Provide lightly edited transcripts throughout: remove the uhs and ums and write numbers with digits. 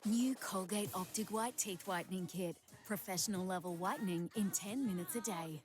New Colgate Optic White Teeth Whitening Kit. Professional level whitening in 10 minutes a day.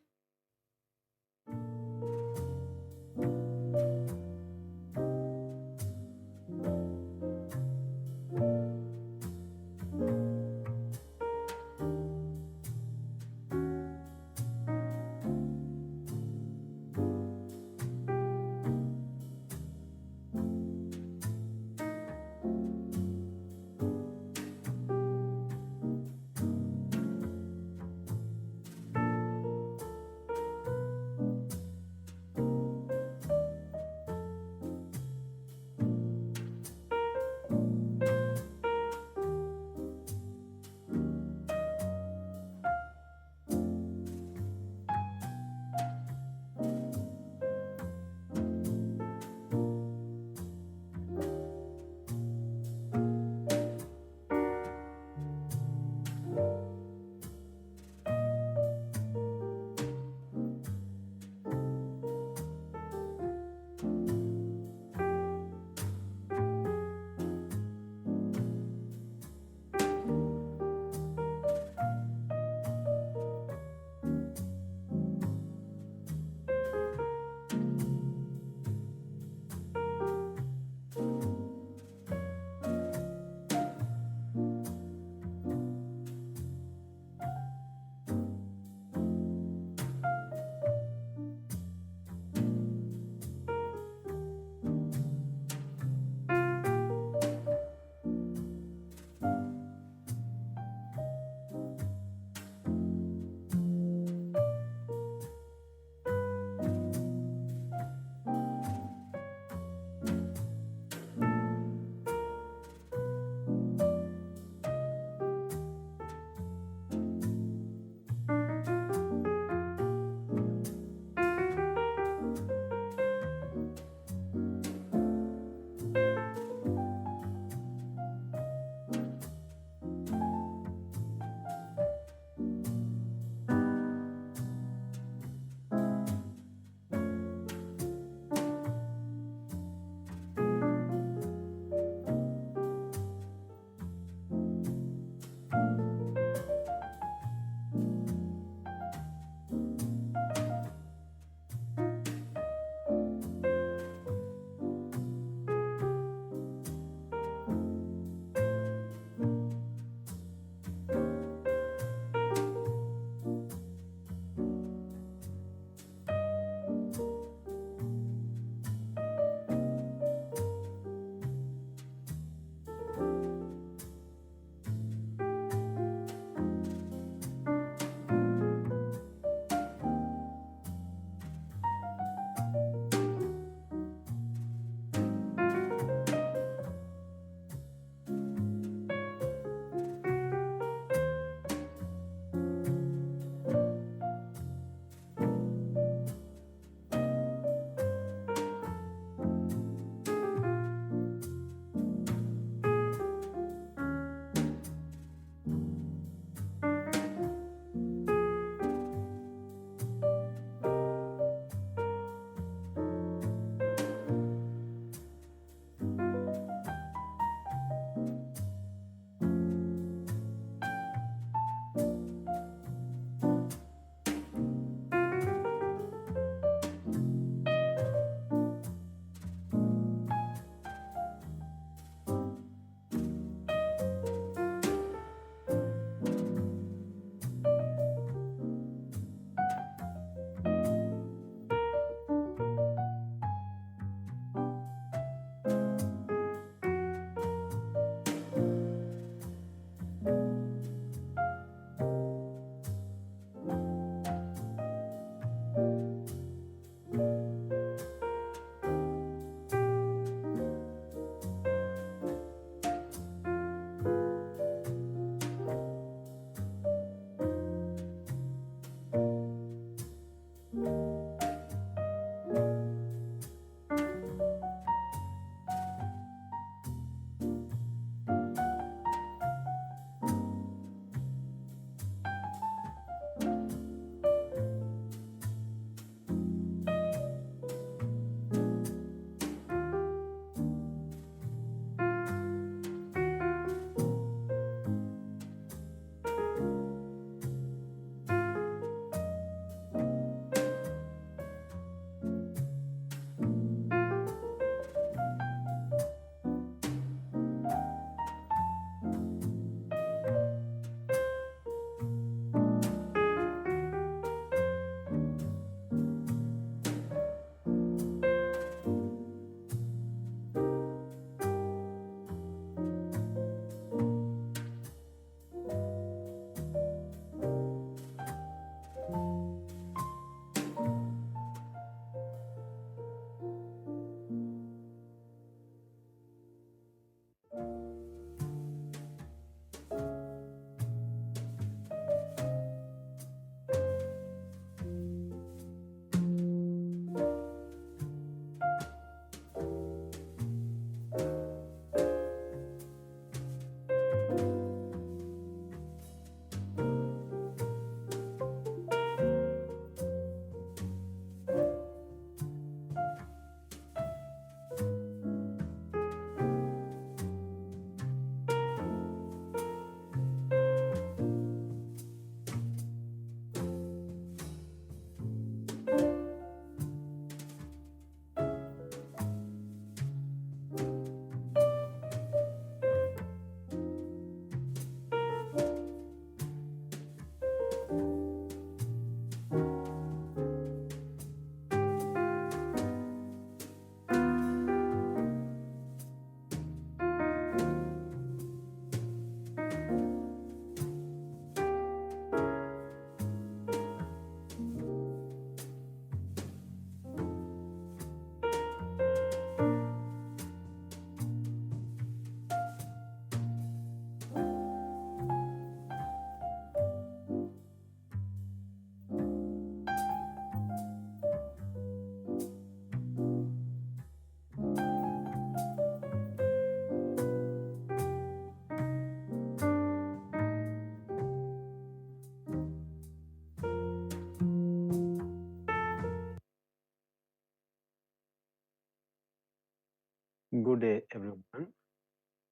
Good day, everyone.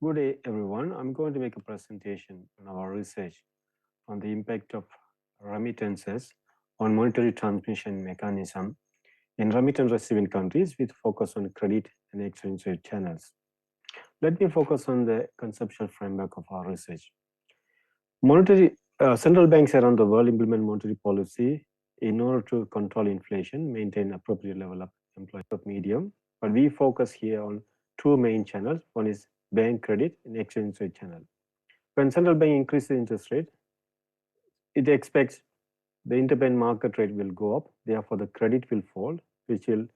Good day, everyone. I'm going to make a presentation on our research on the impact of remittances on monetary transmission mechanism in remittance receiving countries with focus on credit and exchange rate channels. Let me focus on the conceptual framework of our research. Central banks around the world implement monetary policy in order to control inflation, maintain appropriate level of employment medium. But we focus here on two main channels. One is bank credit and exchange rate channel. When central bank increases interest rate, it expects the interbank market rate will go up. Therefore, the credit will fall, which will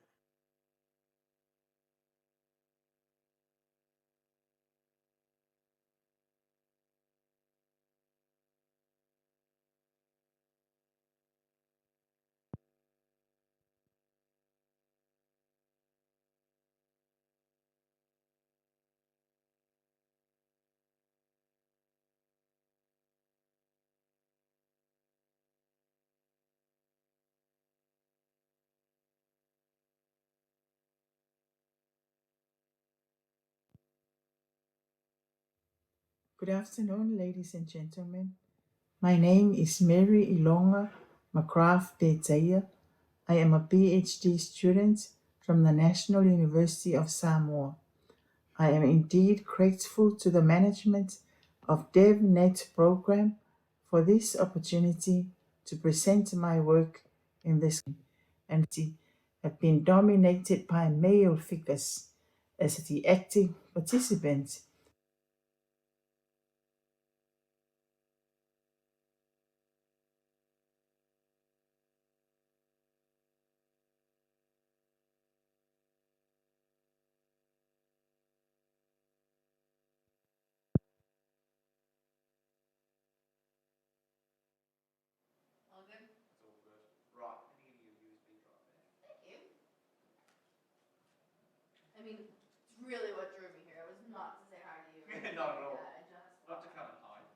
Good afternoon, ladies and gentlemen. My name is Mary Ilonga McCraft Detaya. I am a PhD student from the National University of Samoa. I am indeed grateful to the management of DevNet program for this opportunity to present my work in this and have been dominated by male figures as the active participants. All good? It's all good. Right, let me give you a USB drive there. Thank you. I mean, it's really what drew me here. It was not to say hi to you. Not at all. I just not to come and hide.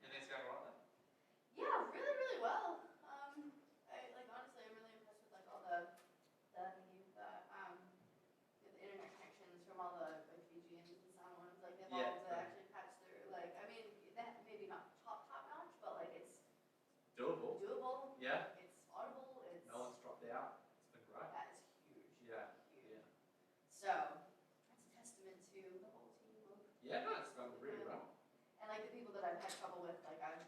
Everything's going all right then? Yeah, really, really well. I like honestly, I'm really impressed with like all the thank you, the internet connections from all the like Fijians and Samoans. Like they've all actually patched through. Like I mean, that maybe not top notch, but like it's doable. Doable. Yeah. It's audible. It's no one's dropped out. It's been great. That is huge. Yeah. Huge. Yeah. So that's a testament to the whole team of no, it's done really well. And like the people that I've had trouble with, like I've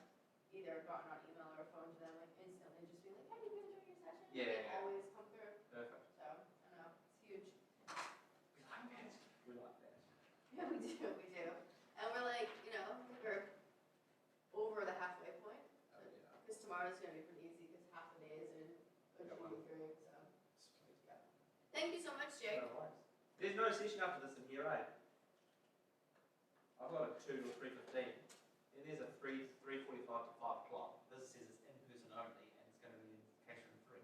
either gotten on email or phone to them like instantly just being like, hey, you gonna join your session? Yeah. They always come through. Perfect. So I don't know. It's huge. We like that. We like that. Yeah, we do. We do. And we're like, we're over the halfway point. Because tomorrow's going to be pretty easy because half the days are achieving through. So, sweet. Yeah. Thank you so much, Jake. No worries. There's no session after this in here, eh? I've got a 2 to 3:15. And there's a 3:45 to 5 o'clock. This says it's in person only and it's going to be in case room 3.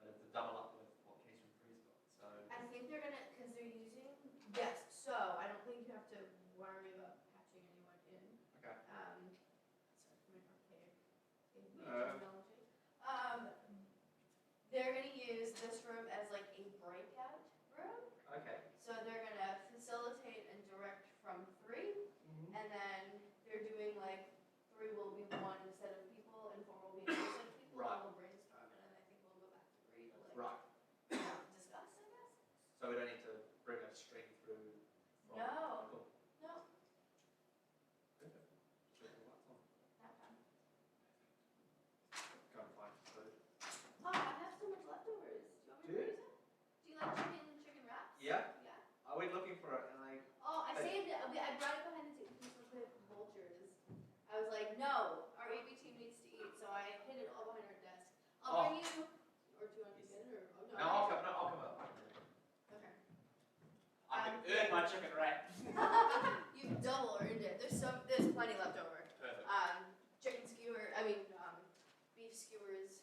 But it's a double up with what case room 3's got. So I think they're going to, because they're using, yes, so I don't think you have to worry about patching anyone in. Okay. Sorry, my archaic terminology. They're going to use this room as like a breakout room. Okay. So they're going to facilitate and direct from 3, and then they're doing like 3 will be one set of people and 4 will be another set of people. Right. And we'll brainstorm and then I think we'll go back to 3 to like discuss, I guess. So we don't need to bring a string through. No. Cool. No. Perfect. Turn the lights on. Nap time. Go and find food. Oh, I have so much leftovers. Do you want me to use it? Do you like chicken wraps? Yeah. Yeah. I went looking for it and I saved it. I brought it behind the table because we have vultures. I was like, no, our AB team needs to eat, so I hid it all behind our desk. I'll bring you. Or do you want to get it? Or no, I'll come up. Okay. I can earn my chicken wrap. You've double earned it. There's plenty left over. Perfect. Chicken skewer. I mean, beef skewers.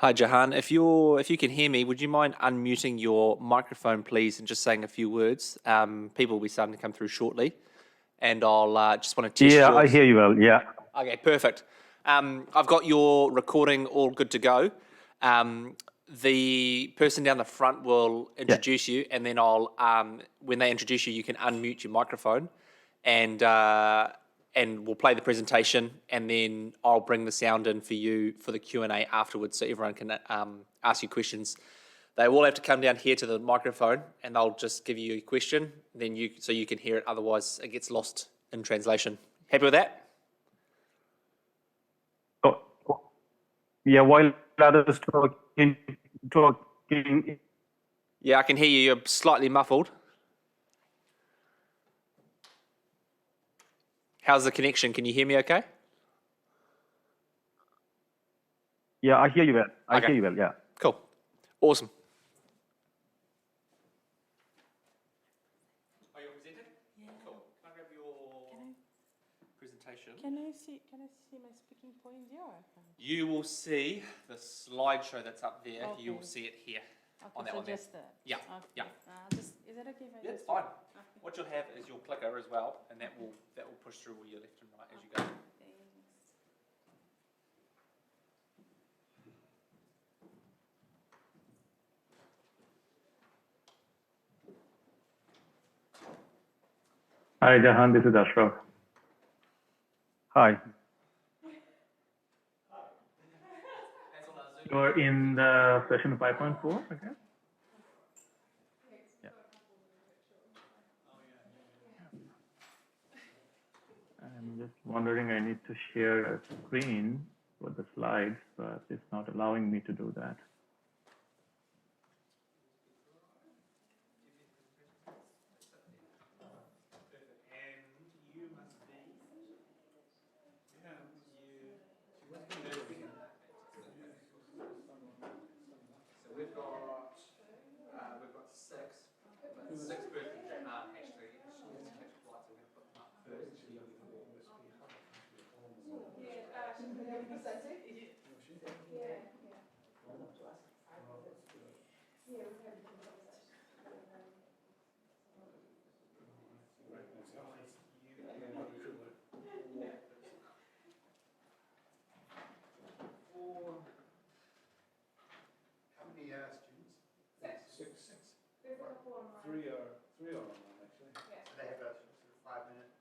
Hi, Jahan. If you can hear me, would you mind unmuting your microphone, please, and just saying a few words? People will be starting to come through shortly, and I'll just want to test Yeah, yours. I hear you well. Yeah. Okay, perfect. I've got your recording all good to go. The person down the front will introduce you, and then I'll when they introduce you, you can unmute your microphone, and we'll play the presentation, and then I'll bring the sound in for you for the Q&A afterwards, so everyone can ask you questions. They all have to come down here to the microphone, and they'll just give you a question, then so you can hear it. Otherwise, it gets lost in translation. Happy with that? Oh, yeah, while others talking. Yeah, I can hear you. You're slightly muffled. How's the connection? Can you hear me okay? Yeah, I hear you well. I Okay. hear you well, yeah. Cool. Awesome. Can I see my speaking point here? Or I can't? You will see the slideshow that's up there. You will Okay. see it here. Okay, On that so one there. just that. Yeah, Okay. yeah. Is it okay if I Yeah, just it's fine. Okay. What you'll have is your clicker as well, and that will push through all your left and right as you go. Thanks. Hi, Jahan. This is Ashraf. Hi. You're in the session 5.4, okay? Yeah. I'm just wondering, I need to share a screen with the slides, but it's not allowing me to do that. We've got six persons that can't actually catch flights. So we're going to put them up first. How many students? Six. There's a couple online. Three are online actually. Yeah. So they have a sort of 5 minute.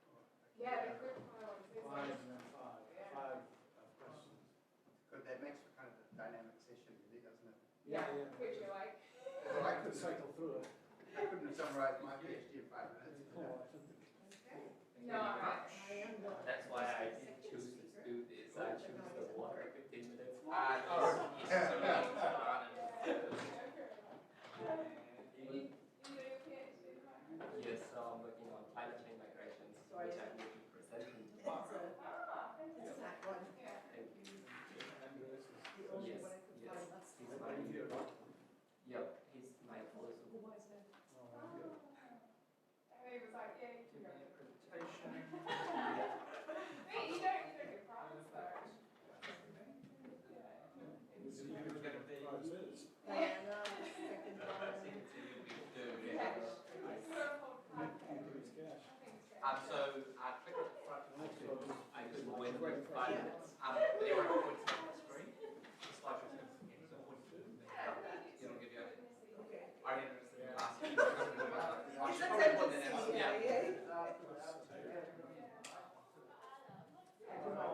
Yeah, they're quick fire ones. Five and then five. Yeah. Five questions. Good. That makes for kind of a dynamic session, really, doesn't it? Yeah. Which you like. Well, I could cycle through it. I couldn't have summarized my PhD in 5 minutes. No, That's why I didn't choose to do this. I choose the water 15 minutes. Yes, so I'm working on climate change migrations, which I will be presenting tomorrow. It's that one. Thank you. The only Yes, one I could yes. find. That's He's my Yep, he's my fellow. Why is that? And he was like, yeah, you can go. Presentation. Hey, you don't get prizes though. Diana, second one. So click at the front. I could win 5 minutes. Everyone points to the screen. The slideshow's going to begin. So point to it'll give you Are you interested in the last one? I should probably put that out. Yeah.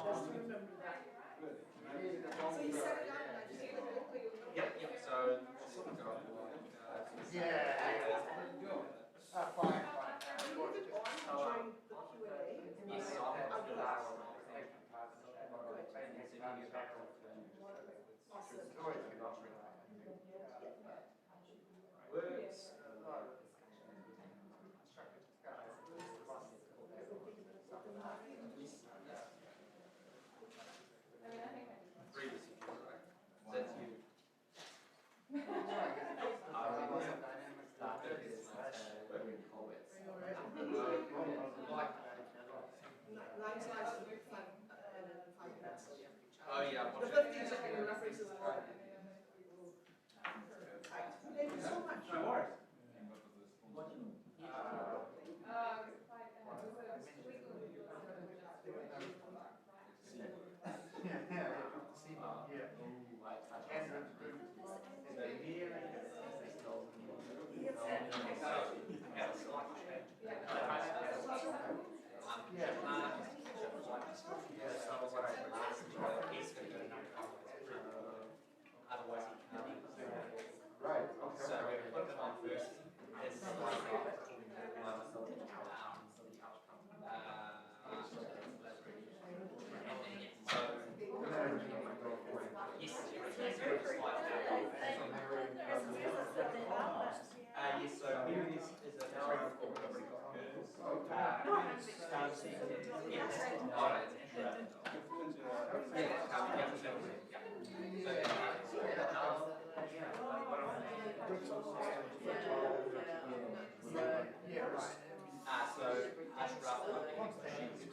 Just remember that. So you set it up and I just click it. Yep. So Yeah. Fine. Leave it on during the Q&A. yes, so I'll have to Awesome. words. Three decisions, right? So that's you. Started this working poets. Line slides are good fun and then 5 minutes. Oh yeah. The 15-second references are tight. Thank you so much. No worries. Right. So we put them on first. This is one so the outcome. Yes, yes, so here is a program called so Ashraf, she's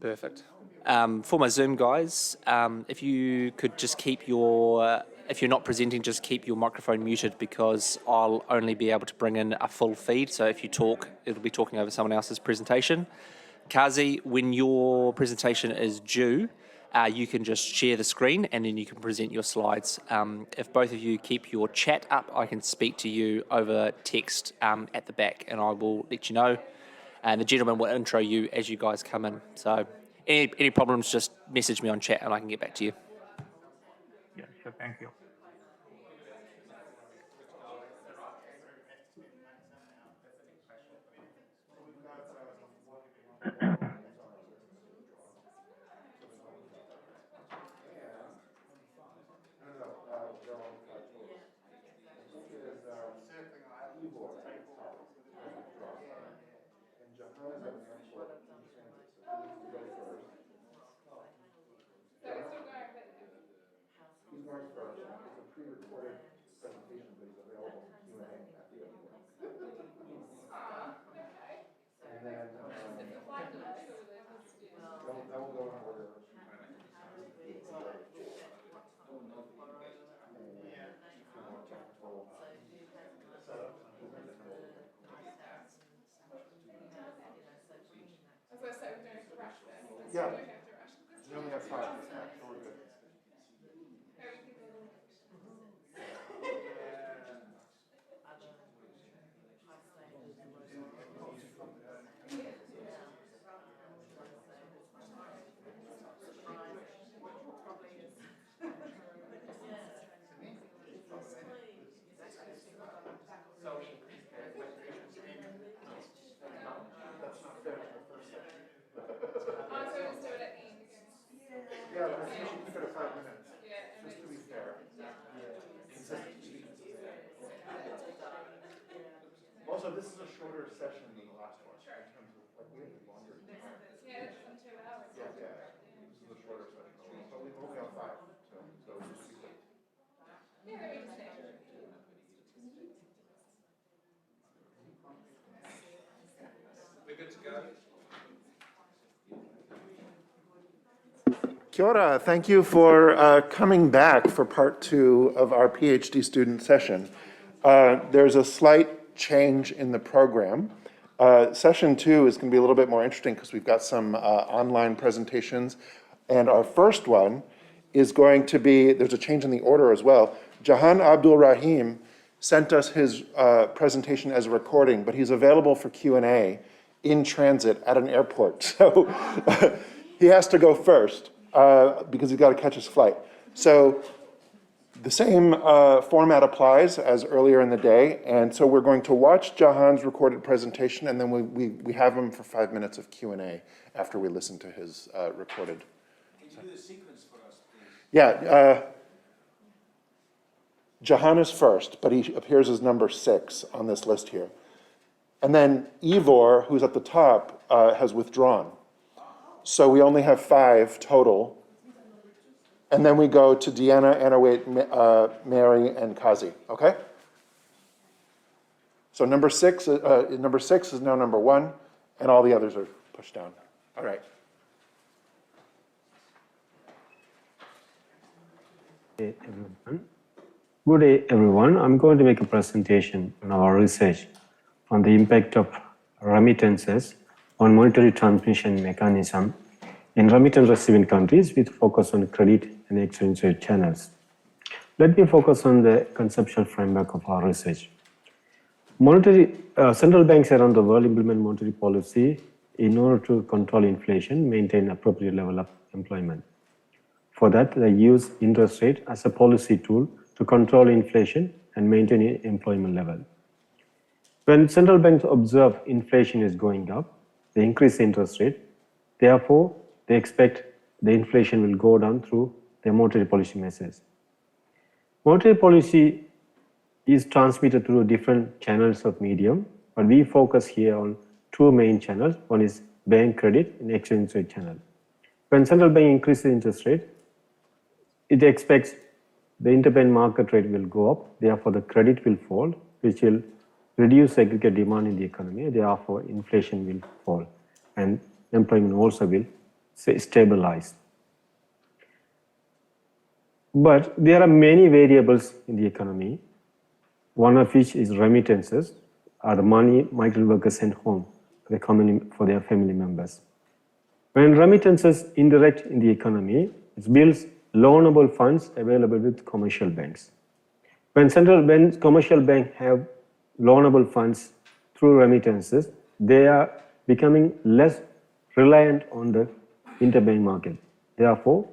Perfect. For my Zoom guys, if you could just keep your, if you're not presenting, just keep your microphone muted because I'll only be able to bring in a full feed. So if you talk, it'll be talking over someone else's presentation. Kazi, when your presentation is due, you can just share the screen and then you can present your slides. If both of you keep your chat up, I can speak to you over text at the back and I will let you know. And the gentleman will intro you as you guys come in. So any problems, just message me on chat and I can get back to you. Yeah, sure. Thank you. Yeah. We only have 5 minutes left, so we're good. That's not fair to the first session. Yeah, I think we should keep it at 5 minutes, just to be fair. Also, this is a shorter session than the last one in terms of, like, we have longer. Yeah, it's been 2 hours. Yeah. This is a shorter session, but we only have 5, so it should be good. We're good to go. Kia ora. Thank you for coming back for part 2 of our PhD student session. There's a slight change in the program. Session 2 is going to be a little bit more interesting because we've got some online presentations. And our first one is going to be, there's a change in the order as well. Jahan Abdul Rahim sent us his presentation as a recording, but he's available for Q&A in transit at an airport. So he has to go first because he's got to catch his flight. So The same format applies as earlier in the day, and so we're going to watch Jahan's recorded presentation, and then we have him for 5 minutes of Q&A after we listen to his recorded. Can you do the sequence for us, please? Yeah, Jahan is first, but he appears as number 6 on this list here. And then Ivor, who's at the top, has withdrawn. So we only have 5 total. And then we go to Deanna, Anawait, Mary, and Kazi, okay? So number 6 is now number 1, and all the others are pushed down. All right. Hey, everyone. Good day, everyone. I'm going to make a presentation on our research on the impact of remittances on monetary transmission mechanism in remittance receiving countries with focus on credit and exchange rate channels. Let me focus on the conceptual framework of our research. Central banks around the world implement monetary policy in order to control inflation, maintain appropriate level of employment. For that, they use interest rate as a policy tool to control inflation and maintain an employment level. When central banks observe inflation is going up, they increase the interest rate. Therefore, they expect the inflation will go down through their monetary policy measures. Monetary policy is transmitted through different channels of medium, but we focus here on 2 main channels. One is bank credit and exchange rate channel. When central bank increases interest rate, it expects the interbank market rate will go up, therefore the credit will fall, which will reduce aggregate demand in the economy, therefore inflation will fall and employment also will stabilize. But there are many variables in the economy, one of which is remittances, are the money migrant workers send home for their family members. When remittances indirect in the economy, it builds loanable funds available with commercial banks. When commercial banks have loanable funds through remittances, they are becoming less reliant on the interbank market. Therefore,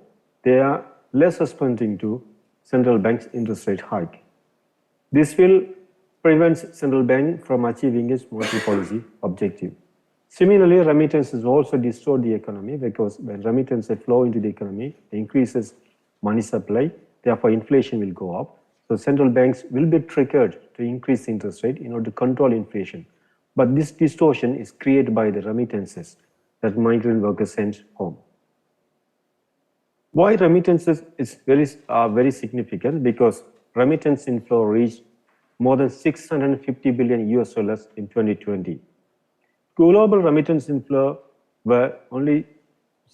they are less responding to central bank's interest rate hike. This will prevent central bank from achieving its monetary policy objective. Similarly, remittances also distort the economy because when remittances flow into the economy, it increases money supply, therefore inflation will go up. So central banks will be triggered to increase interest rate in order to control inflation. But this distortion is created by the remittances that migrant workers send home. Why remittances are very significant? Because remittance inflow reached more than $650 billion in 2020. Global remittance inflow were only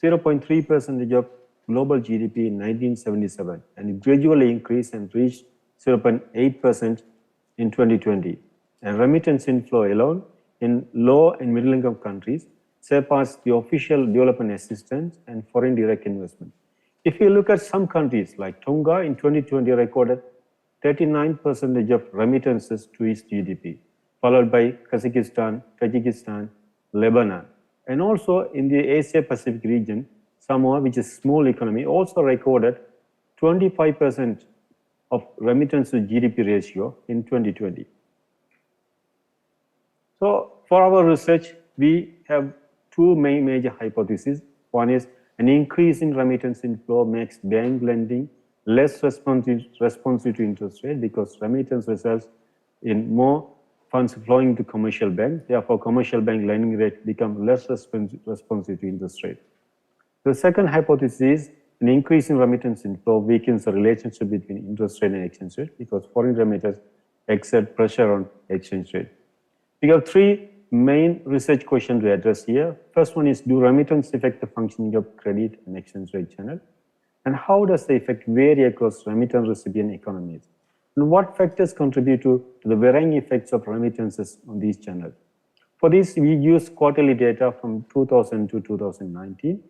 0.3% of global GDP in 1977, and it gradually increased and reached 0.8% in 2020. And remittance inflow alone in low and middle income countries surpassed the official development assistance and foreign direct investment. If you look at some countries like Tonga in 2020 recorded 39% of remittances to its GDP, followed by Kazakhstan, Tajikistan, Lebanon. And also in the Asia Pacific region, Samoa, which is a small economy, also recorded 25% of remittance to GDP ratio in 2020. So for our research, we have 2 major hypotheses. One is an increase in remittance inflow makes bank lending less responsive to interest rate because remittance results in more funds flowing to commercial bank. Therefore, commercial bank lending rate become less responsive to interest rate. The second hypothesis is an increase in remittance inflow weakens the relationship between interest rate and exchange rate because foreign remitters exert pressure on exchange rate. We have 3 main research questions to address here. First one is, do remittance affect the functioning of credit and exchange rate channel? And how does the effect vary across remittance recipient economies? And what factors contribute to the varying effects of remittances on these channels? For this, we use quarterly data from 2000 to 2019,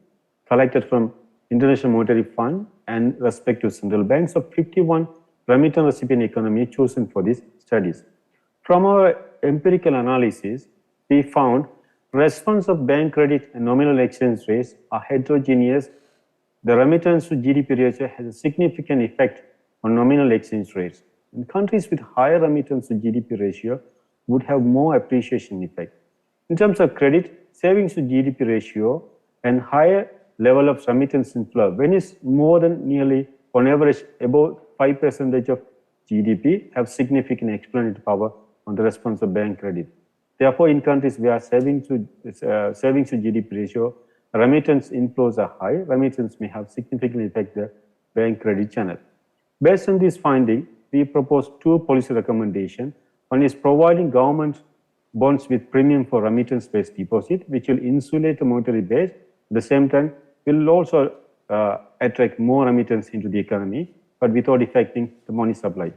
collected from International Monetary Fund and respective central banks of 51 remittance recipient economies chosen for these studies. From our empirical analysis, we found response of bank credit and nominal exchange rates are heterogeneous. The remittance to GDP ratio has a significant effect on nominal exchange rates. In countries with higher remittance to GDP ratio would have more appreciation effect. In terms of credit, savings to GDP ratio and higher level of remittance inflow, when it's more than nearly on average about 5% of GDP, have significant explanatory power on the response of bank credit. Therefore, in countries where savings to GDP ratio, remittance inflows are high, remittance may have significantly affect the bank credit channel. Based on this finding, we propose two policy recommendations. One is providing government bonds with premium for remittance-based deposit, which will insulate the monetary base. At the same time, will also attract more remittance into the economy, but without affecting the money supply.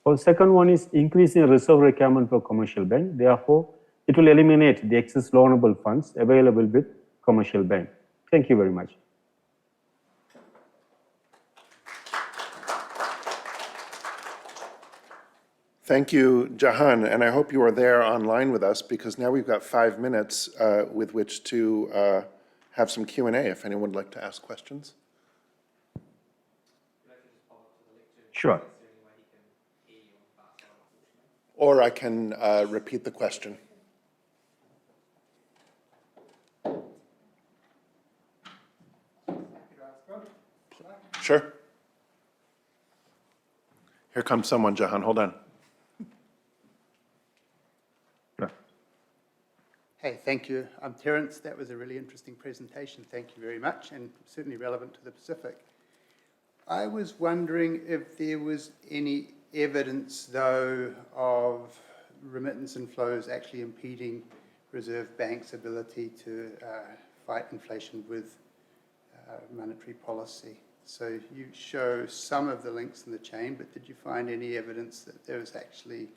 The second one is increasing reserve requirement for commercial bank. Therefore, it will eliminate the excess loanable funds available with commercial bank. Thank you very much. Thank you, Jahan, and I hope you are there online with us, because now we've got 5 minutes with which to have some Q&A if anyone would like to ask questions. Sure. Or I can repeat the question. Sure. Here comes someone, Jahan. Hold on. Hey, thank you. I'm Terence. That was a really interesting presentation. Thank you very much, and certainly relevant to the Pacific. I was wondering if there was any evidence, though, of remittance inflows actually impeding Reserve Bank's ability to fight inflation with monetary policy. So you show some of the links in the chain, but did you find any evidence that there was actually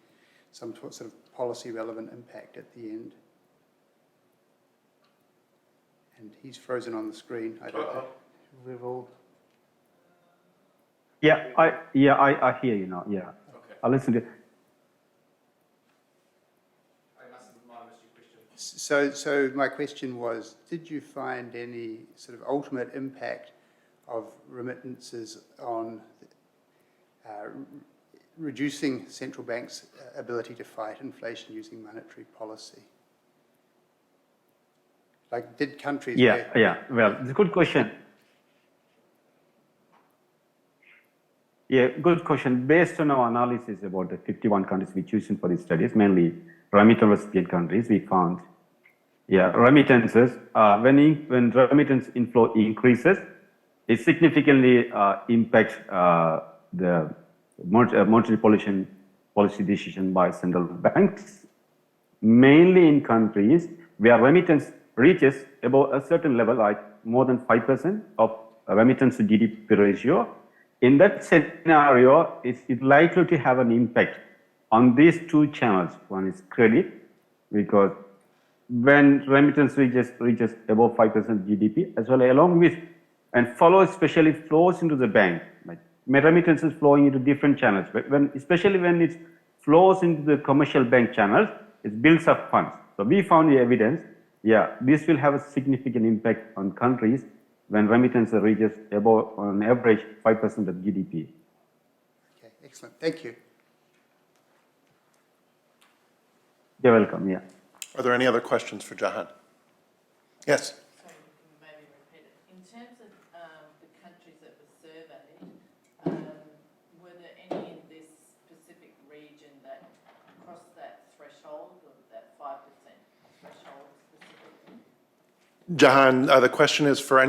some sort of policy-relevant impact at the end? And he's frozen on the screen. I don't know. We've all... Yeah, I hear you now. Yeah. Okay. I'll listen to. I must have missed your question. So my question was, did you find any sort of ultimate impact of remittances on reducing central banks' ability to fight inflation using monetary policy? Like, did countries... Yeah. Well, it's a good question. Yeah, good question. Based on our analysis about the 51 countries we chosen for these studies, mainly remittance recipient countries, we found, remittances, when remittance inflow increases, it significantly impacts the monetary policy decision by central banks, mainly in countries where remittance reaches about a certain level, like more than 5% of remittance to GDP ratio. In that scenario, it's likely to have an impact on these two channels. One is credit, because when remittance reaches above 5% GDP, as well along with, and follows, especially flows into the bank. Like remittances flowing into different channels, but especially when it flows into the commercial bank channels, it builds up funds. So we found the evidence. This will have a significant impact on countries when remittance reaches about, on average, 5% of GDP. Okay, excellent. Thank you. You're welcome, yeah. Are there any other questions for Jahan? Yes? Sorry, you can maybe repeat it. In terms of the countries that were surveyed, were there any in this specific region that crossed that threshold, or that 5% threshold specifically? Jahan, the question is, for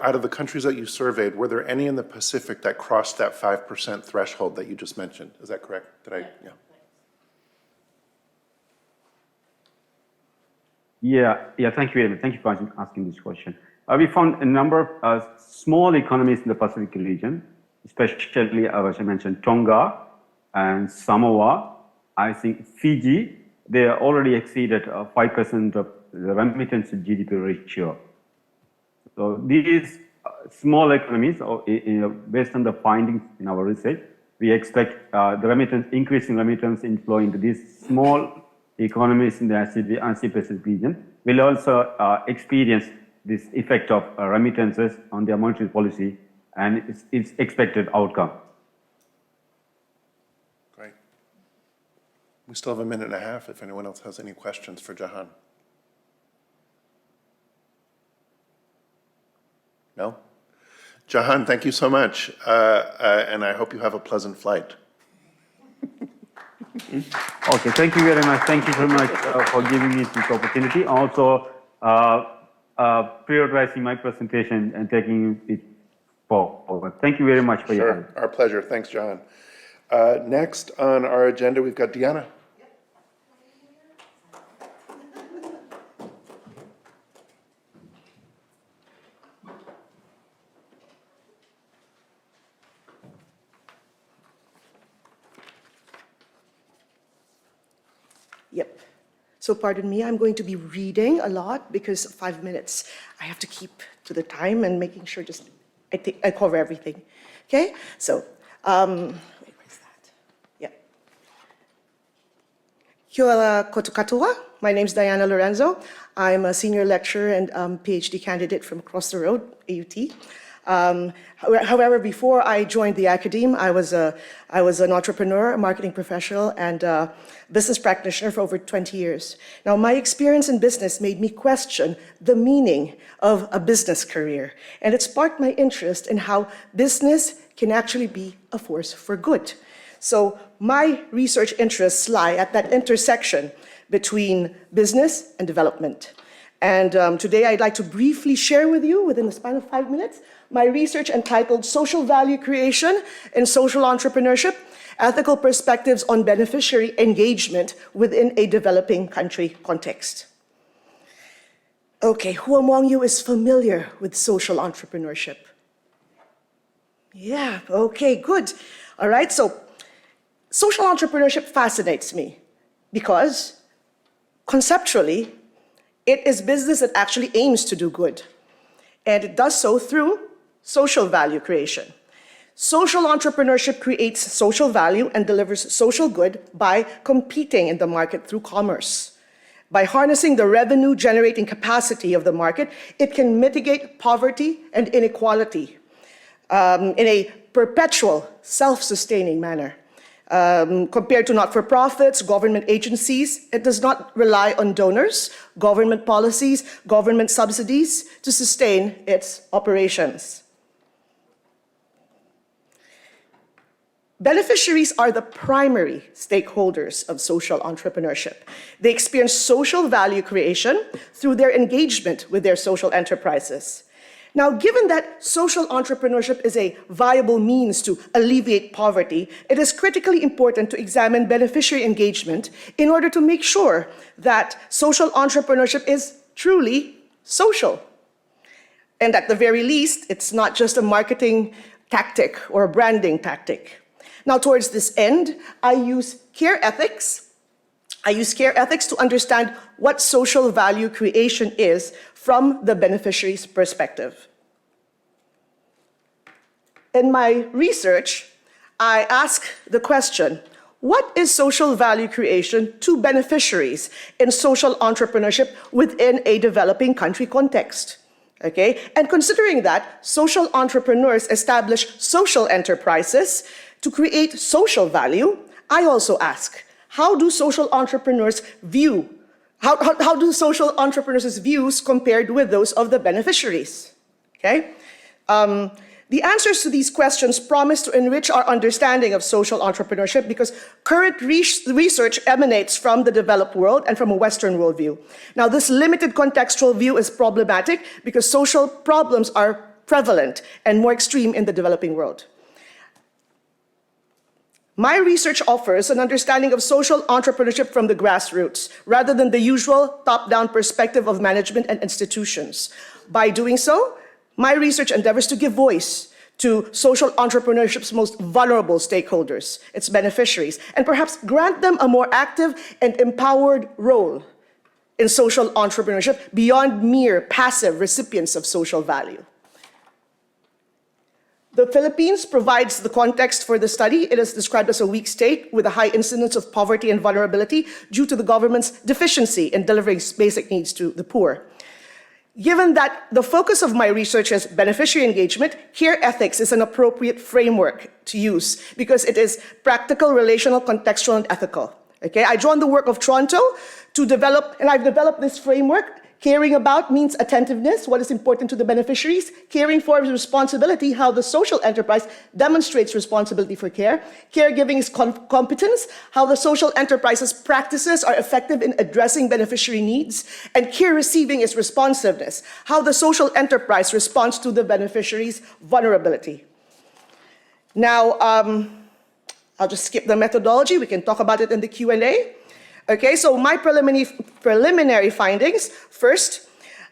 out of the countries that you surveyed, were there any in the Pacific that crossed that 5% threshold that you just mentioned? Is that correct? Yeah, thank you very much. Thank you for asking this question. We found a number of small economies in the Pacific region, especially, as I mentioned, Tonga and Samoa. I think Fiji, they already exceeded 5% of the remittance to GDP ratio. So these small economies, based on the findings in our research, we expect the increasing remittance inflow into these small economies in the Asia-Pacific region will also experience this effect of remittances on their monetary policy and its expected outcome. We still have a minute and a half if anyone else has any questions for Jahan. No? Jahan, thank you so much, and I hope you have a pleasant flight. Okay, thank you very much. Thank you very much for giving me this opportunity. Also, prioritizing my presentation and taking it forward. Thank you very much for your help. Our pleasure. Thanks, Jahan. Next on our agenda, we've got Deanna. Yep. So pardon me, I'm going to be reading a lot because 5 minutes, I have to keep to the time and making sure just I cover everything. Okay? So, wait, where's that? Yeah. Kia ora koutou katoa. My name is Diana Lorenzo. I'm a senior lecturer and PhD candidate from across the road, AUT. However, before I joined the academe, I was an entrepreneur, a marketing professional, and a business practitioner for over 20 years. Now, my experience in business made me question the meaning of a business career, and it sparked my interest in how business can actually be a force for good. So my research interests lie at that intersection between business and development. And today I'd like to briefly share with you, within the span of 5 minutes, my research entitled Social Value Creation in Social Entrepreneurship, Ethical Perspectives on Beneficiary Engagement within a Developing Country Context. Okay, who among you is familiar with social entrepreneurship? Yeah, okay, good. All right, so social entrepreneurship fascinates me because conceptually, it is business that actually aims to do good, and it does so through social value creation. Social entrepreneurship creates social value and delivers social good by competing in the market through commerce. By harnessing the revenue-generating capacity of the market, it can mitigate poverty and inequality in a perpetual, self-sustaining manner. Compared to not-for-profits, government agencies, it does not rely on donors, government policies, government subsidies to sustain its operations. Beneficiaries are the primary stakeholders of social entrepreneurship. They experience social value creation through their engagement with their social enterprises. Now, given that social entrepreneurship is a viable means to alleviate poverty, it is critically important to examine beneficiary engagement in order to make sure that social entrepreneurship is truly social. And at the very least, it's not just a marketing tactic or a branding tactic. Now, towards this end, I use care ethics. I use care ethics to understand what social value creation is from the beneficiary's perspective. In my research, I ask the question, what is social value creation to beneficiaries in social entrepreneurship within a developing country context? Okay, and considering that social entrepreneurs establish social enterprises to create social value, I also ask, how do social entrepreneurs view, how do social entrepreneurs' views compared with those of the beneficiaries? Okay? The answers to these questions promise to enrich our understanding of social entrepreneurship because current research emanates from the developed world and from a Western worldview. Now, this limited contextual view is problematic because social problems are prevalent and more extreme in the developing world. My research offers an understanding of social entrepreneurship from the grassroots, rather than the usual top-down perspective of management and institutions. By doing so, my research endeavors to give voice to social entrepreneurship's most vulnerable stakeholders, its beneficiaries, and perhaps grant them a more active and empowered role in social entrepreneurship beyond mere passive recipients of social value. The Philippines provides the context for the study. It is described as a weak state with a high incidence of poverty and vulnerability due to the government's deficiency in delivering basic needs to the poor. Given that the focus of my research is beneficiary engagement, care ethics is an appropriate framework to use because it is practical, relational, contextual, and ethical. Okay, I joined the work of Toronto to develop, and I've developed this framework. Caring about means attentiveness, what is important to the beneficiaries. Caring for is responsibility, how the social enterprise demonstrates responsibility for care. Caregiving is competence, how the social enterprise's practices are effective in addressing beneficiary needs. And care receiving is responsiveness, how the social enterprise responds to the beneficiary's vulnerability. Now, I'll just skip the methodology. We can talk about it in the Q&A. Okay, so my preliminary findings. First,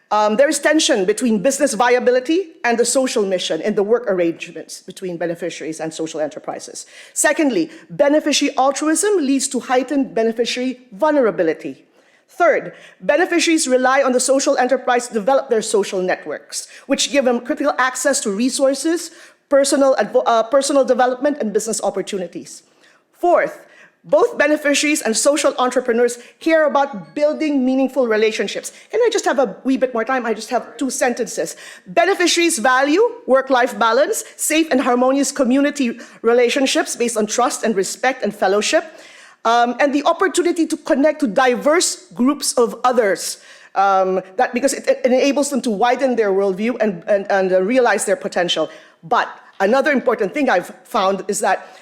there is tension between business viability and the social mission in the work arrangements between beneficiaries and social enterprises. Secondly, beneficiary altruism leads to heightened beneficiary vulnerability. Third, beneficiaries rely on the social enterprise to develop their social networks, which give them critical access to resources, personal development, and business opportunities. Fourth, both beneficiaries and social entrepreneurs care about building meaningful relationships. Can I just have a wee bit more time? I just have 2 sentences. Beneficiaries value work-life balance, safe and harmonious community relationships based on trust and respect and fellowship, and the opportunity to connect to diverse groups of others, because it enables them to widen their worldview and realize their potential. But another important thing I've found is that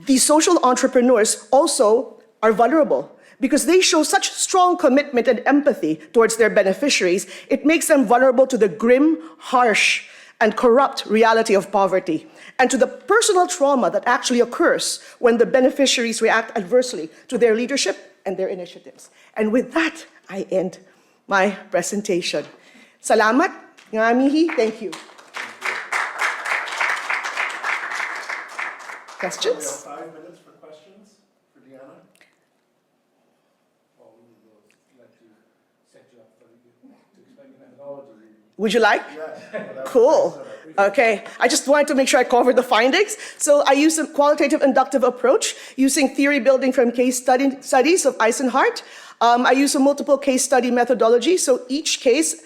these social entrepreneurs also are vulnerable because they show such strong commitment and empathy towards their beneficiaries. It makes them vulnerable to the grim, harsh, and corrupt reality of poverty and to the personal trauma that actually occurs when the beneficiaries react adversely to their leadership and their initiatives. And with that, I end my presentation. Salamat, nga mihi, thank you. Questions? So we have 5 minutes for questions for Deanna. Well, we will let you set you up to explain the methodology. Would you like? Yes. Cool. Okay, I just wanted to make sure I covered the findings. So I used a qualitative inductive approach using theory building from case studies of Eisenhardt. I used a multiple case study methodology. So each case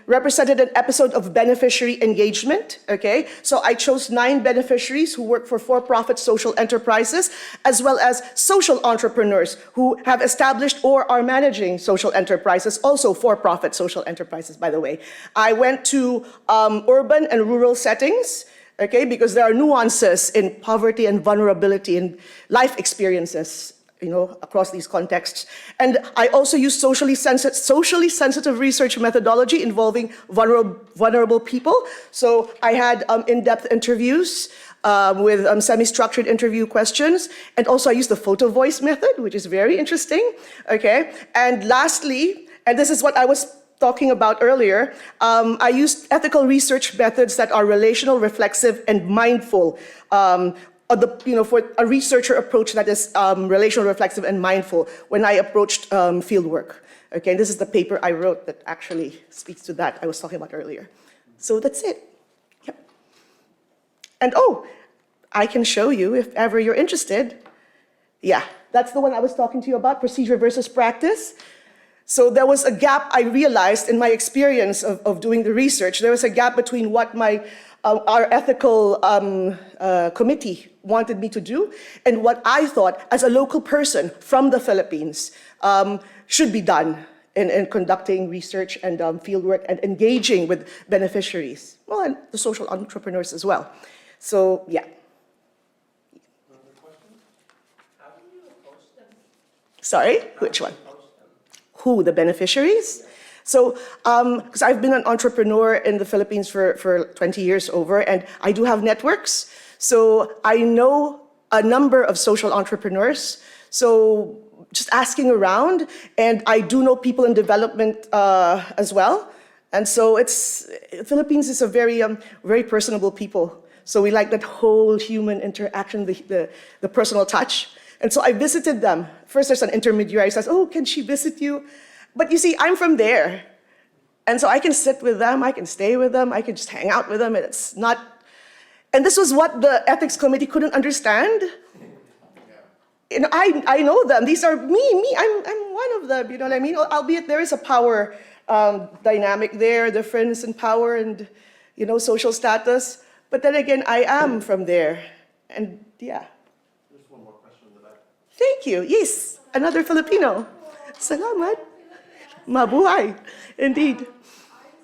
represented an episode of beneficiary engagement, okay? So I chose 9 beneficiaries who work for for-profit social enterprises, as well as social entrepreneurs who have established or are managing social enterprises, also for-profit social enterprises, by the way. I went to urban and rural settings, okay, because there are nuances in poverty and vulnerability and life experiences, you know, across these contexts. And I also use socially sensitive research methodology involving vulnerable people. So I had in-depth interviews with semi-structured interview questions. And also I used the photo voice method, which is very interesting, okay? And lastly, and this is what I was talking about earlier, I used ethical research methods that are relational, reflexive, and mindful, for a researcher approach that is relational, reflexive, and mindful when I approached fieldwork. Okay, and this is the paper I wrote that actually speaks to that I was talking about earlier. So that's it. Yep. And I can show you if ever you're interested. Yeah, that's the one I was talking to you about, procedure versus practice. So there was a gap I realized in my experience of doing the research. There was a gap between what our ethical committee wanted me to do and what I thought as a local person from the Philippines should be done in conducting research and fieldwork and engaging with beneficiaries, well, and the social entrepreneurs as well. So, yeah. Other questions? How do you approach them? Sorry, which one? Who, the beneficiaries? So, because I've been an entrepreneur in the Philippines for 20 years over, and I do have networks. So I know a number of social entrepreneurs. So just asking around, and I do know people in development as well. And so Philippines is a very, very personable people. So we like that whole human interaction, the personal touch. And so I visited them. First, there's an intermediary who says, "Oh, can she visit you?" But you see, I'm from there. And so I can sit with them, I can stay with them, I can just hang out with them, and it's not... And this was what the ethics committee couldn't understand. You know, I know them, these are me, I'm one of them, you know what I mean? Albeit there is a power dynamic there, difference in power and, you know, social status. But then again, I am from there, and yeah. There's one more question in the back. Thank you. Yes, another Filipino. Salamat. Mabuhay. Indeed. I just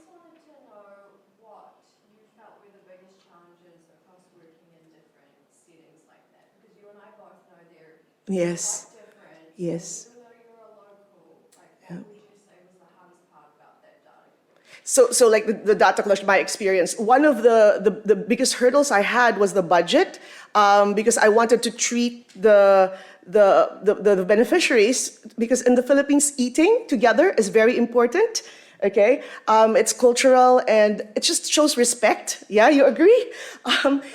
wanted to know what you felt were the biggest challenges across working in different settings like that, because you and I both know they're Yes. quite different. Yes. Even though you're a local, like what would you say was the hardest part about that data collection? So like the data collection, my experience, one of the biggest hurdles I had was the budget, because I wanted to treat the beneficiaries, because in the Philippines, eating together is very important. Okay, it's cultural and it just shows respect. Yeah, you agree?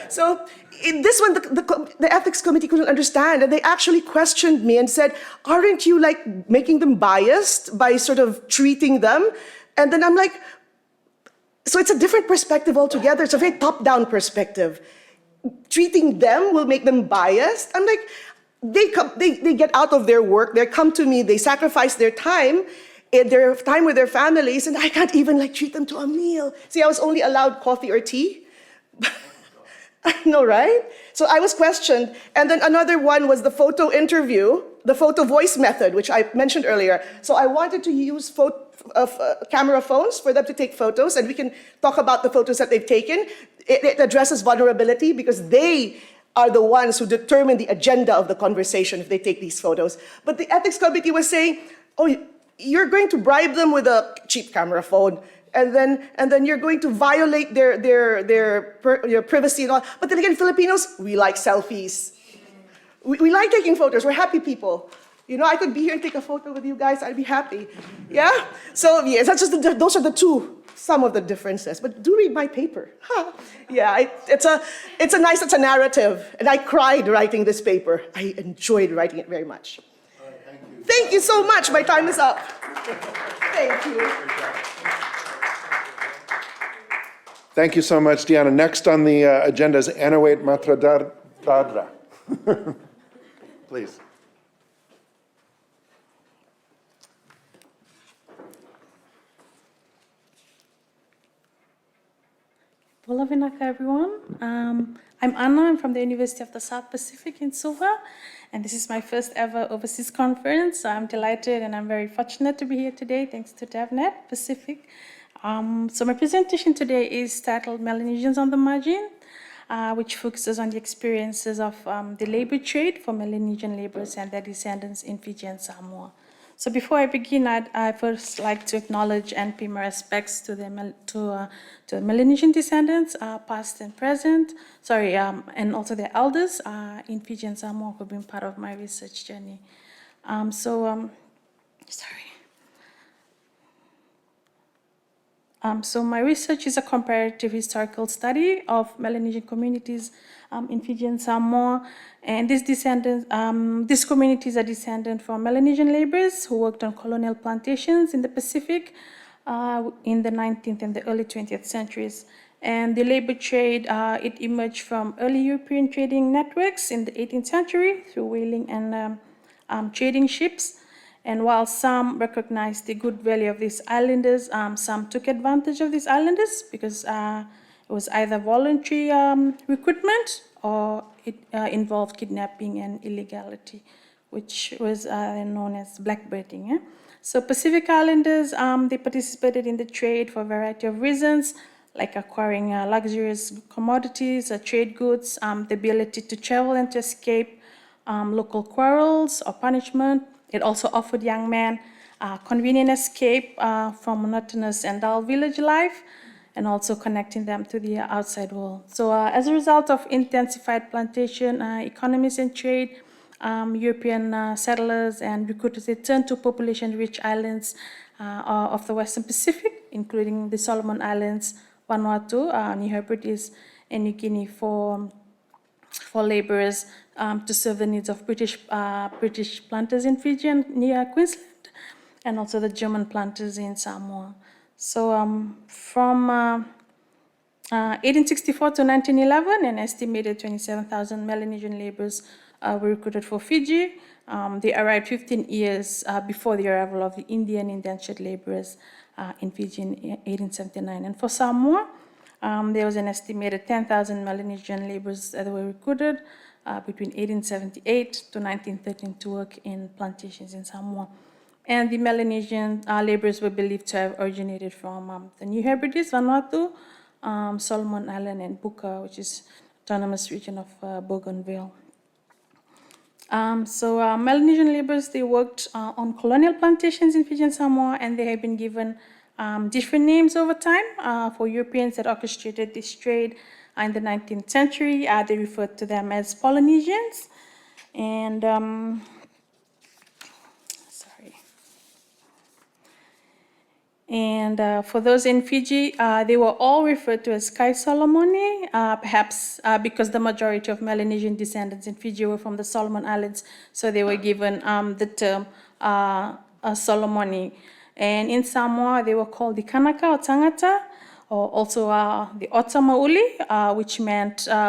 So in this one, the ethics committee couldn't understand, and they actually questioned me and said, "Aren't you like making them biased by sort of treating them?" And then I'm like, so it's a different perspective altogether. It's a very top-down perspective. Treating them will make them biased. I'm like, they get out of their work, they come to me, they sacrifice their time with their families, and I can't even like treat them to a meal. See, I was only allowed coffee or tea. I know, right? So I was questioned. And then another one was the photo interview, the photo voice method, which I mentioned earlier. So I wanted to use camera phones for them to take photos, and we can talk about the photos that they've taken. It addresses vulnerability because they are the ones who determine the agenda of the conversation if they take these photos. But the ethics committee was saying, oh, you're going to bribe them with a cheap camera phone, and then you're going to violate their privacy and all. But then again, Filipinos, we like selfies. We like taking photos. We're happy people. You know, I could be here and take a photo with you guys. I'd be happy. Yeah? So, yes, that's just those are some of the differences. But do read my paper. Huh. Yeah, it's a narrative. And I cried writing this paper. I enjoyed writing it very much. All right, thank you. Thank you so much. My time is up. Thank you. Thank you so much, Diana. Next on the agenda is Anawait Matradadra. Please. Pulavinaka, everyone. I'm Anna. I'm from the University of the South Pacific in Suva, and this is my first ever overseas conference. So I'm delighted and I'm very fortunate to be here today, thanks to DevNet Pacific. So my presentation today is titled Melanesians on the Margin, which focuses on the experiences of the labor trade for Melanesian laborers and their descendants in Fiji and Samoa. So before I begin, I'd first like to acknowledge and pay my respects to the Melanesian descendants, past and present, and also their elders in Fiji and Samoa who've been part of my research journey. So my research is a comparative historical study of Melanesian communities in Fiji and Samoa, and these communities are descendant from Melanesian laborers who worked on colonial plantations in the Pacific in the 19th and the early 20th centuries. And the labor trade, it emerged from early European trading networks in the 18th century through whaling and trading ships. And while some recognized the good value of these islanders, some took advantage of these islanders because it was either voluntary recruitment or it involved kidnapping and illegality, which was known as blackbirding. Yeah? So Pacific Islanders, they participated in the trade for a variety of reasons, like acquiring luxurious commodities, trade goods, the ability to travel and to escape local quarrels or punishment. It also offered young men convenient escape from monotonous and dull village life, and also connecting them to the outside world. So as a result of intensified plantation economies and trade, European settlers and recruiters, they turned to population-rich islands of the Western Pacific, including the Solomon Islands, Vanuatu, New Hebrides, and New Guinea for laborers to serve the needs of British planters in Fiji and near Queensland, and also the German planters in Samoa. So from 1864 to 1911, an estimated 27,000 Melanesian laborers were recruited for Fiji. They arrived 15 years before the arrival of the Indian indentured laborers in Fiji in 1879. And for Samoa, there was an estimated 10,000 Melanesian laborers that were recruited between 1878 to 1913 to work in plantations in Samoa. And the Melanesian laborers were believed to have originated from the New Hebrides, Vanuatu, Solomon Island, and Buka, which is autonomous region of Bougainville. Melanesian laborers, they worked on colonial plantations in Fiji and Samoa, and they have been given different names over time. For Europeans that orchestrated this trade in the 19th century, they referred to them as Polynesians. And for those in Fiji, they were all referred to as Kai Solomoni, perhaps because the majority of Melanesian descendants in Fiji were from the Solomon Islands, so they were given the term Solomoni. And in Samoa, they were called the Kanaka or Tangata, or also the Otamauli,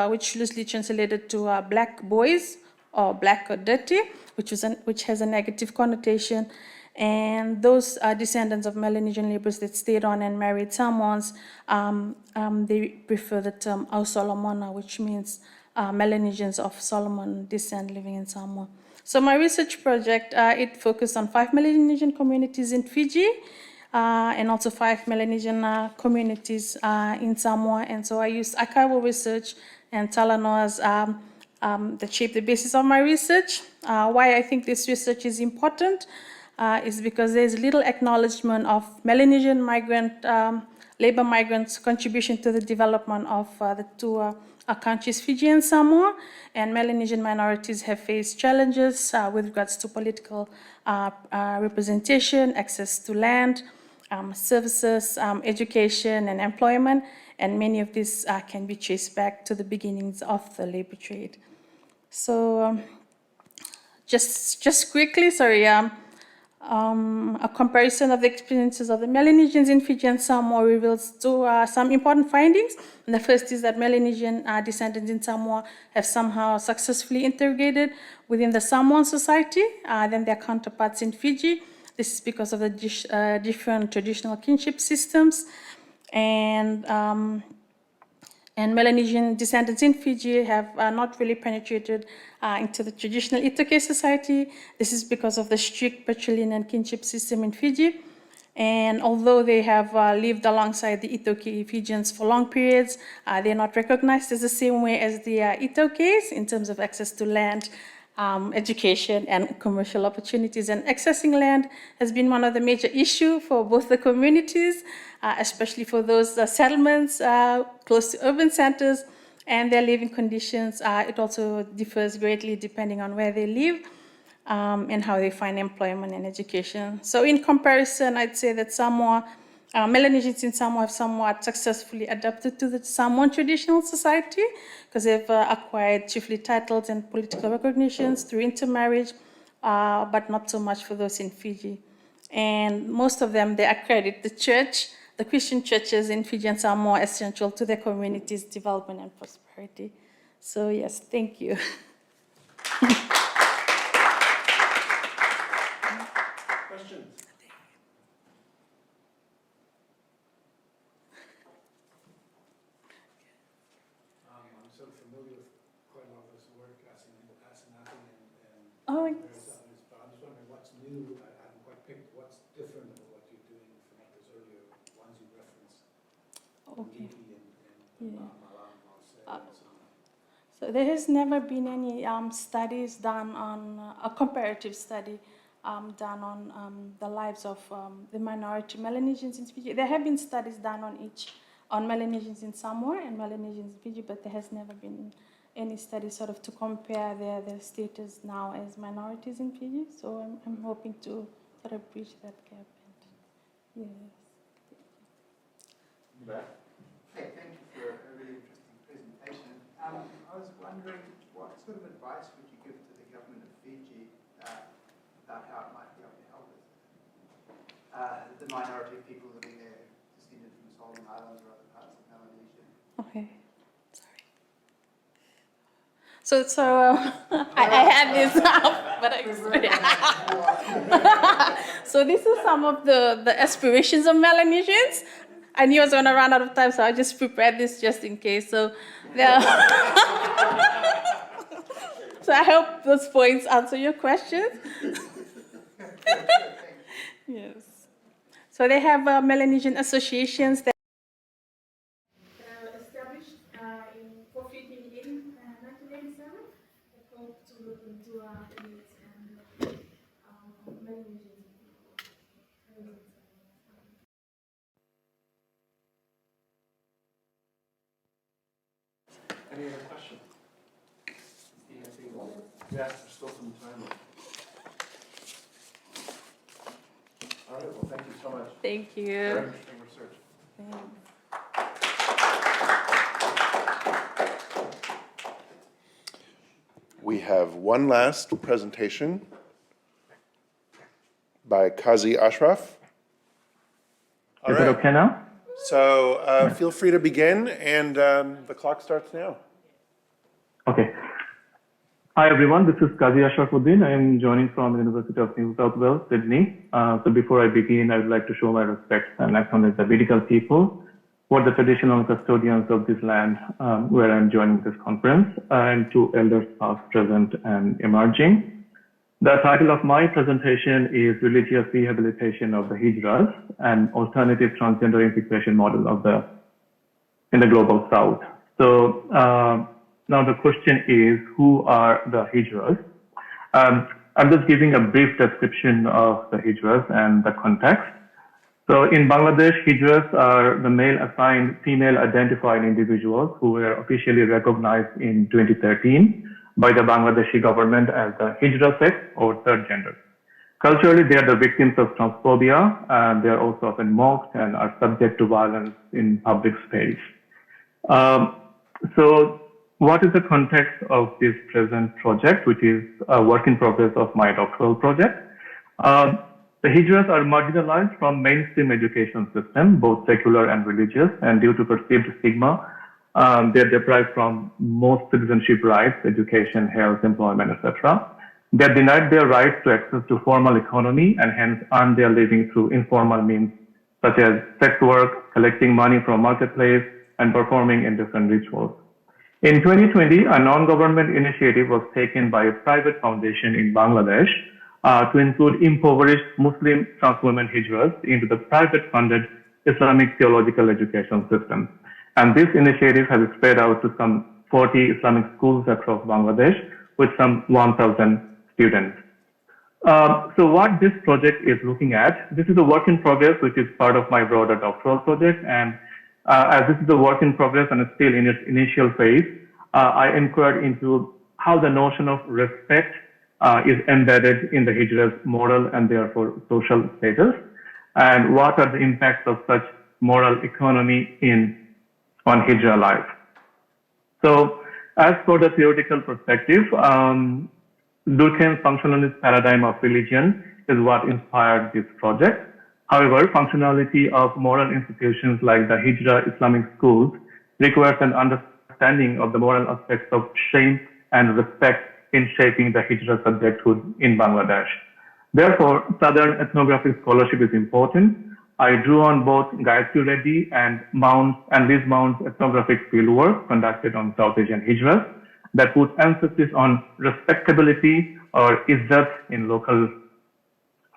which loosely translated to black boys or black or dirty, which has a negative connotation. And those descendants of Melanesian laborers that stayed on and married Samoans, they prefer the term Au Solomona, which means Melanesians of Solomon descent living in Samoa. So my research project, it focused on 5 Melanesian communities in Fiji, and also 5 Melanesian communities in Samoa. And so I used archival research and Talanoas that shaped the basis of my research. Why I think this research is important is because there's little acknowledgement of Melanesian labor migrants' contribution to the development of the two countries, Fiji and Samoa. And Melanesian minorities have faced challenges with regards to political representation, access to land, services, education, and employment. And many of these can be traced back to the beginnings of the labor trade. So just quickly, a comparison of the experiences of the Melanesians in Fiji and Samoa reveals some important findings. And the first is that Melanesian descendants in Samoa have somehow successfully integrated within the Samoan society than their counterparts in Fiji. This is because of the different traditional kinship systems. And Melanesian descendants in Fiji have not really penetrated into the traditional Itoke society. This is because of the strict patrilineal kinship system in Fiji. And although they have lived alongside the Itoke Fijians for long periods, they're not recognized as the same way as the Itokes in terms of access to land, education, and commercial opportunities. And accessing land has been one of the major issues for both the communities, especially for those settlements close to urban centers and their living conditions. It also differs greatly depending on where they live and how they find employment and education. So in comparison, I'd say that Melanesians in Samoa have somewhat successfully adapted to the Samoan traditional society because they've acquired chiefly titles and political recognitions through intermarriage, but not so much for those in Fiji. And most of them, they accredit the Christian churches in Fiji and Samoa as central to their community's development and prosperity. So yes, thank you. Questions? I'm sort of familiar with quite a lot of this work, Asanati and Oh, various others, but I'm just wondering what's new. I haven't quite picked what's different about what you're doing from what those earlier ones you referenced. Okay. And Malam, Marseille, and so on. So there has never been any studies done on, a comparative study done on the lives of the minority Melanesians in Fiji. There have been studies done on Melanesians in Samoa and Melanesians in Fiji, but there has never been any study sort of to compare their status now as minorities in Fiji. So I'm hoping to sort of bridge that gap. And, yes. Hey, thank you for a really interesting presentation. I was wondering, what sort of advice would you give to the government of Fiji about how it might be able to help with the minority of people living there, descended from Solomon Islands or other parts of Melanesia? Okay, sorry. So I had this up, but so this is some of the aspirations of Melanesians. I knew I was going to run out of time, so I just prepared this just in case. So So I hope those points answer your questions. Yes. So they have Melanesian associations that established for fitting in 1987 that hope to look into the needs and Melanesian presence. Any other questions? Yes, there's still some time left. All right, well, thank you so much. Thank you. Very interesting research. We have one last presentation by Qazi Ashraf. All Is it okay now? So feel free to begin, and the clock starts now. Okay. Hi everyone, this is Qazi Ashrafuddin. I am joining from the University of New South Wales, Sydney. So before I begin, I would like to show my respects and acknowledge the Bidikal people, who are the traditional custodians of this land where I'm joining this conference, and to elders past, present, and emerging. The title of my presentation is Religious Rehabilitation of the Hijras, an alternative transgender integration model in the Global South. So now the question is, who are the Hijras? I'm just giving a brief description of the Hijras and the context. So in Bangladesh, Hijras are the male-assigned, female-identified individuals who were officially recognized in 2013 by the Bangladeshi government as the Hijra sex or third gender. Culturally, they are the victims of transphobia, and they are also often mocked and are subject to violence in public space. So what is the context of this present project, which is a work in progress of my doctoral project? The Hijras are marginalized from mainstream education system, both secular and religious, and due to perceived stigma, they are deprived from most citizenship rights, education, health, employment, etc. They are denied their rights to access to formal economy and hence earn their living through informal means, such as sex work, collecting money from marketplace, and performing in different rituals. In 2020, a non-government initiative was taken by a private foundation in Bangladesh to include impoverished Muslim trans women Hijras into the private-funded Islamic theological education system. And this initiative has spread out to some 40 Islamic schools across Bangladesh with some 1,000 students. So what this project is looking at, this is a work in progress, which is part of my broader doctoral project. And as this is a work in progress and it's still in its initial phase, I inquired into how the notion of respect is embedded in the Hijra's moral and therefore social status, and what are the impacts of such moral economy on Hijra life. So as for the theoretical perspective, Durkheim's functionalist paradigm of religion is what inspired this project. However, functionality of moral institutions like the Hijra Islamic schools requires an understanding of the moral aspects of shame and respect in shaping the Hijra subjecthood in Bangladesh. Therefore, Southern ethnographic scholarship is important. I drew on both Gayatri Reddy and Liz Mount's ethnographic fieldwork conducted on South Asian Hijras that put emphasis on respectability or izzat in local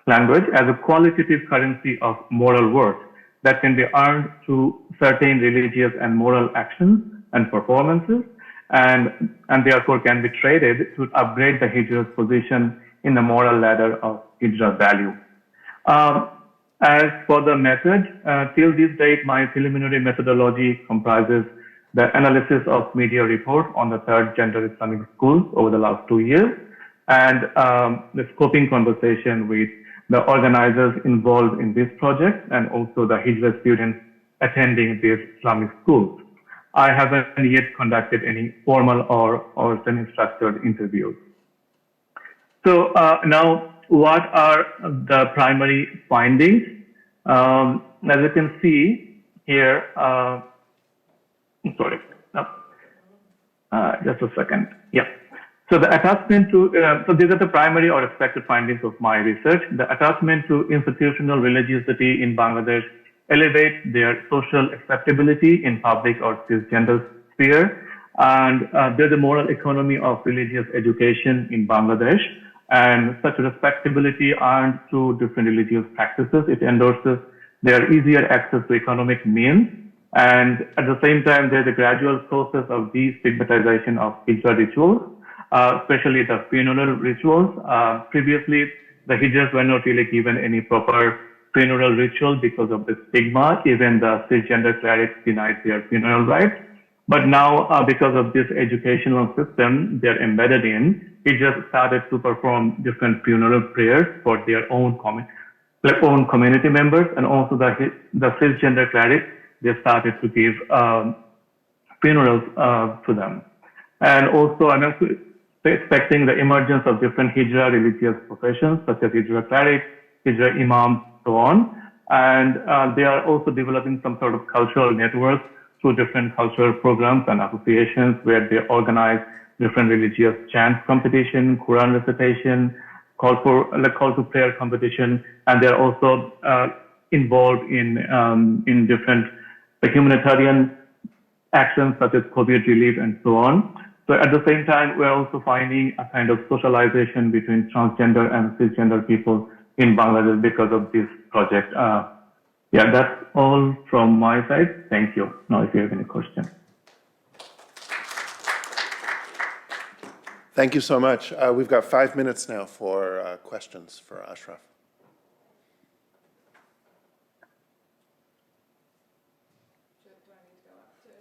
language as a qualitative currency of moral worth that can be earned through certain religious and moral actions and performances, and therefore can be traded to upgrade the Hijra's position in the moral ladder of Hijra value. As for the method, till this date, my preliminary methodology comprises the analysis of media report on the third gender Islamic schools over the last 2 years, and the scoping conversation with the organizers involved in this project and also the Hijra students attending these Islamic schools. I haven't yet conducted any formal or semi-structured interviews. So now, what are the primary findings? As you can see here, just a second. Yeah. So the attachment to, so these are the primary or expected findings of my research. The attachment to institutional religiosity in Bangladesh elevates their social acceptability in public or cisgender sphere, And there's a moral economy of religious education in Bangladesh. And such respectability earned through different religious practices. It endorses their easier access to economic means. And at the same time, there's a gradual process of destigmatization of hijra rituals, especially the funeral rituals. Previously, the hijras were not really given any proper funeral ritual because of the stigma. Even the cisgender clerics denied their funeral rites. But now, because of this educational system they're embedded in, he just started to perform different funeral prayers for their own community members, and also the cisgender clerics, they started to give funerals to them. And also, I'm also expecting the emergence of different hijra religious professions, such as hijra clerics, hijra imams, so on. And they are also developing some sort of cultural networks through different cultural programs and associations where they organize different religious chant competition, Quran recitation, call to prayer competition, and they're also involved in different humanitarian actions such as COVID relief and so on. So at the same time, we're also finding a kind of socialization between transgender and cisgender people in Bangladesh because of this project. Yeah, that's all from my side. Thank you. Now, if you have any questions. Thank you so much. We've got 5 minutes now for questions for Ashraf.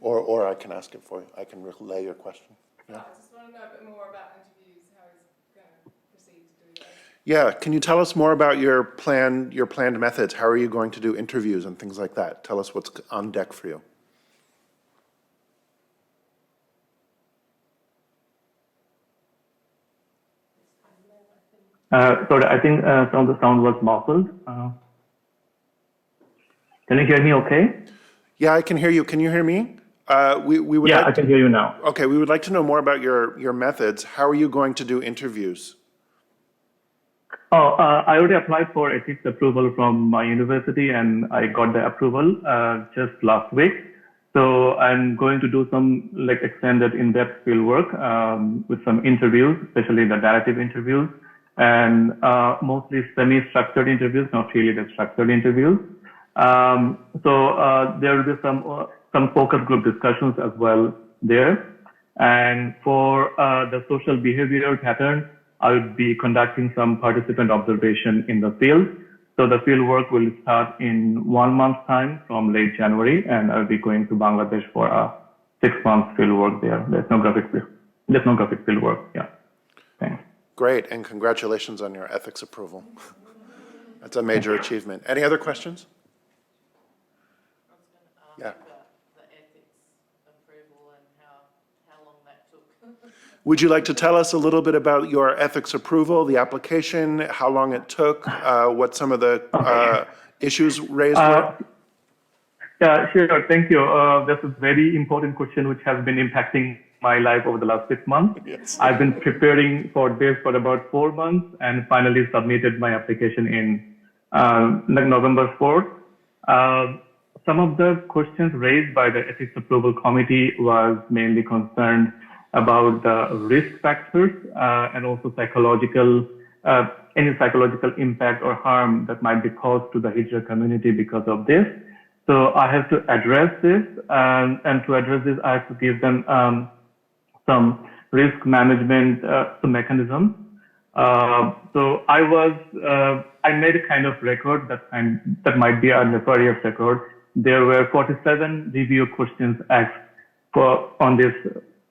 Or I can ask it for you. I can relay your question. Yeah. I just want to know a bit more about interviews, how he's going to proceed to do those. Yeah, can you tell us more about your planned methods? How are you going to do interviews and things like that? Tell us what's on deck for you. Sorry, I think some of the sound was muffled. Can you hear me okay? Yeah, I can hear you. Can you hear me? We would I can hear you now. Okay, we would like to know more about your methods. How are you going to do interviews? I already applied for ethics approval from my university, and I got the approval just last week. So I'm going to do some extended in-depth field work with some interviews, especially the narrative interviews, and mostly semi-structured interviews, not really the structured interviews. So there will be some focus group discussions as well there. And for the social behavioral pattern, I would be conducting some participant observation in the field. So the field work will start in 1 month's time from late January, and I'll be going to Bangladesh for a 6-month field work there. The ethnographic field work. Yeah. Thanks. Great, and congratulations on your ethics approval. That's a major achievement. Any other questions? Yeah. The ethics approval and how long that took. Would you like to tell us a little bit about your ethics approval, the application, how long it took, what some of the issues raised were? Yeah, sure. Thank you. That's a very important question which has been impacting my life over the last 6 months. Yes. I've been preparing for this for about 4 months and finally submitted my application in November 4th. Some of the questions raised by the Ethics Approval Committee was mainly concerned about the risk factors and also any psychological impact or harm that might be caused to the hijra community because of this. So I have to address this, and to address this, I have to give them some risk management mechanisms. So I made a kind of record that might be a nefarious record. There were 47 review questions asked on this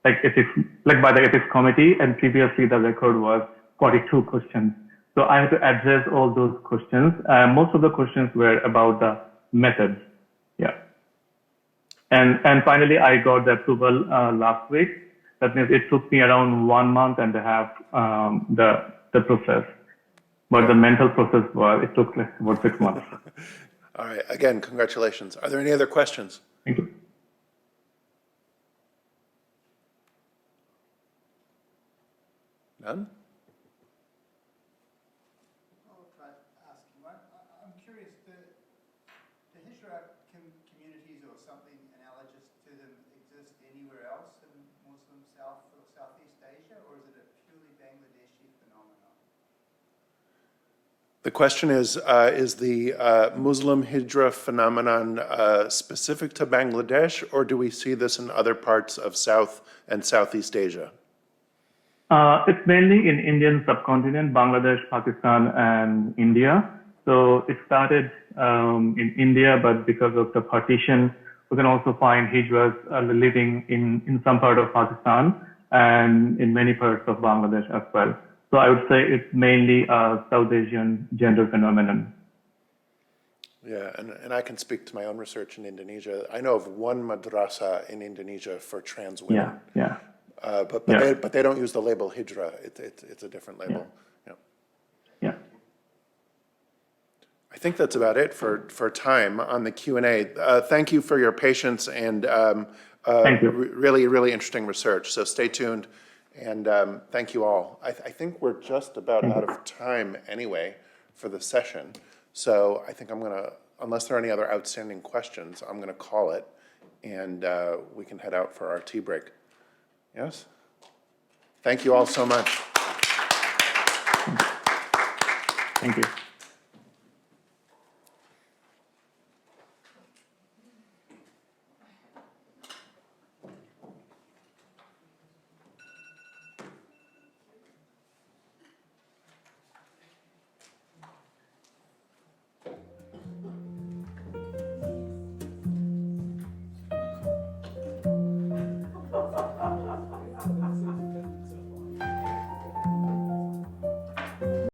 ethics, by the ethics committee, and previously the record was 42 questions. So I had to address all those questions. Most of the questions were about the methods. Yeah. And finally, I got the approval last week. That means it took me around 1 month and a half, the process. But the mental process it took about 6 months. All right. Again, congratulations. Are there any other questions? Thank you. None? I'll try to ask you one. I'm curious, the hijra communities or something analogous to them exist anywhere else in more The question is the Muslim Hijra phenomenon specific to Bangladesh, or do we see this in other parts of South and Southeast Asia? It's mainly in Indian subcontinent, Bangladesh, Pakistan, and India. So it started in India, but because of the partition, we can also find Hijras living in some part of Pakistan and in many parts of Bangladesh as well. So I would say it's mainly a South Asian gender phenomenon. Yeah, and I can speak to my own research in Indonesia. I know of one madrasa in Indonesia for trans women. Yeah. But they don't use the label Hijra. It's a different label. Yeah. I think that's about it for time on the Q&A. Thank you for your patience and Thank you. really, really interesting research. So stay tuned, and thank you all. I think we're just about out of time anyway for the session. So I think I'm going to, unless there are any other outstanding questions, I'm going to call it, and we can head out for our tea break. Yes? Thank you all so much. Thank you.